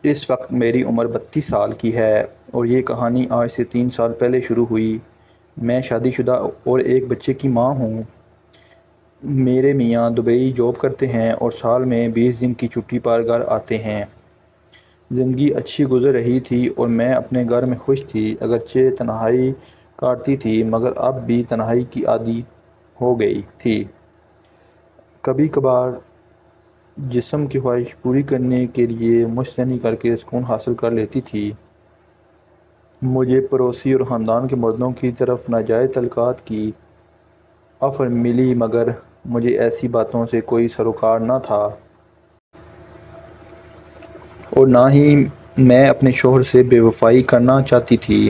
اس وقت میری عمر 32 سال کی ہے اور یہ کہانی آج سے 3 سال پہلے شروع ہوئی۔ میں شادی شدہ اور ایک بچے کی ماں ہوں۔ میرے میاں دبئی جاب کرتے ہیں اور سال میں 20 دن کی چھٹی پر گھر آتے ہیں۔ زندگی اچھی گزر رہی تھی اور میں اپنے گھر میں خوش تھی، اگرچہ تنہائی کاٹتی تھی مگر اب بھی تنہائی کی عادی ہو گئی تھی۔ کبھی کبھار جسم کی خواہش پوری کرنے کے لیے مشتنی کر کے سکون حاصل کر لیتی تھی۔ مجھے پڑوسی اور خاندان کے مردوں کی طرف ناجائز تعلقات کی آفر ملی مگر مجھے ایسی باتوں سے کوئی سروکار نہ تھا اور نہ ہی میں اپنے شوہر سے بے وفائی کرنا چاہتی تھی،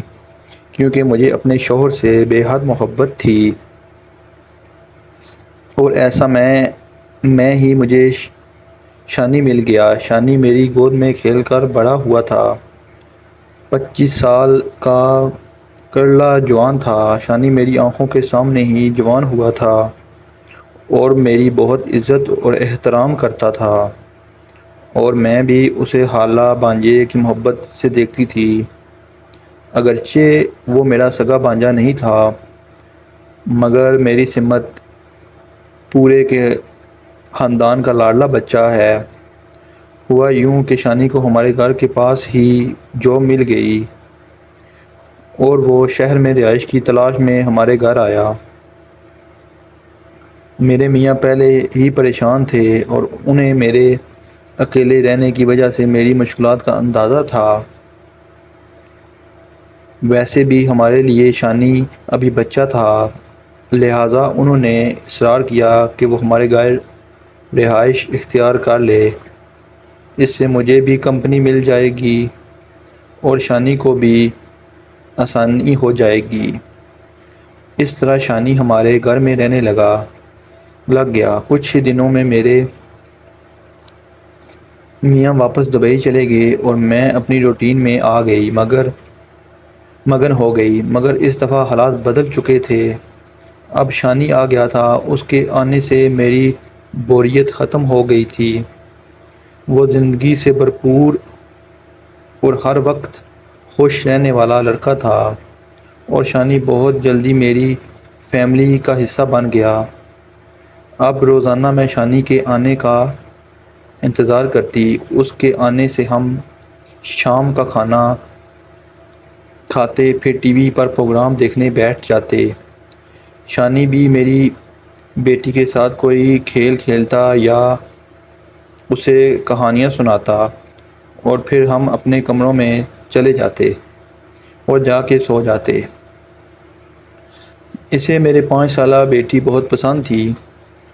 کیونکہ مجھے اپنے شوہر سے بے حد محبت تھی اور ایسا میں ہی مجھے شانی مل گیا۔ شانی میری گود میں کھیل کر بڑا ہوا تھا۔ 25 سال کا کرلا جوان تھا۔ شانی میری آنکھوں کے سامنے ہی جوان ہوا تھا اور میری بہت عزت اور احترام کرتا تھا اور میں بھی اسے خالہ بھانجے کی محبت سے دیکھتی تھی۔ اگرچہ وہ میرا سگا بھانجا نہیں تھا مگر میری سمت پورے کے خاندان کا لاڈلا بچہ ہے۔ ہوا یوں کہ شانی کو ہمارے گھر کے پاس ہی جاب مل گئی اور وہ شہر میں رہائش کی تلاش میں ہمارے گھر آیا۔ میرے میاں پہلے ہی پریشان تھے اور انہیں میرے اکیلے رہنے کی وجہ سے میری مشکلات کا اندازہ تھا۔ ویسے بھی ہمارے لیے شانی ابھی بچہ تھا، لہٰذا انہوں نے اصرار کیا کہ وہ ہمارے گھر رہائش اختیار کر لے۔ اس سے مجھے بھی کمپنی مل جائے گی اور شانی کو بھی آسانی ہو جائے گی۔ اس طرح شانی ہمارے گھر میں رہنے لگ گیا۔ کچھ ہی دنوں میں میرے میاں واپس دبئی چلے گئے اور میں اپنی روٹین میں مگن ہو گئی، مگر اس دفعہ حالات بدل چکے تھے۔ اب شانی آ گیا تھا۔ اس کے آنے سے میری بوریت ختم ہو گئی تھی۔ وہ زندگی سے بھرپور اور ہر وقت خوش رہنے والا لڑکا تھا اور شانی بہت جلدی میری فیملی کا حصہ بن گیا۔ اب روزانہ میں شانی کے آنے کا انتظار کرتی۔ اس کے آنے سے ہم شام کا کھانا کھاتے پھر ٹی وی پر پروگرام دیکھنے بیٹھ جاتے۔ شانی بھی میری بیٹی کے ساتھ کوئی کھیل کھیلتا یا اسے کہانیاں سناتا اور پھر ہم اپنے کمروں میں چلے جاتے اور جا کے سو جاتے۔ اسے میرے 5 سالہ بیٹی بہت پسند تھی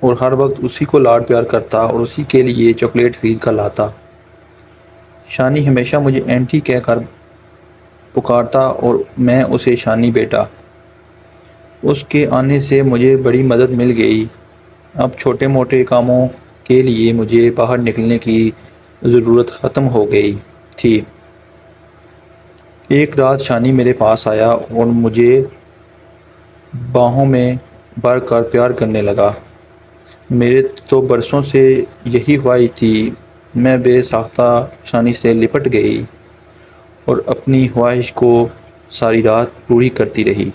اور ہر وقت اسی کو لاڈ پیار کرتا اور اسی کے لیے چاکلیٹ خرید کر لاتا۔ شانی ہمیشہ مجھے آنٹی کہہ کر پکارتا اور میں اسے شانی بیٹا۔ اس کے آنے سے مجھے بڑی مدد مل گئی۔ اب چھوٹے موٹے کاموں کے لیے مجھے باہر نکلنے کی ضرورت ختم ہو گئی تھی۔ ایک رات شانی میرے پاس آیا اور مجھے باہوں میں بھر کر پیار کرنے لگا۔ میرے تو برسوں سے یہی خواہش تھی۔ میں بے ساختہ شانی سے لپٹ گئی اور اپنی خواہش کو ساری رات پوری کرتی رہی۔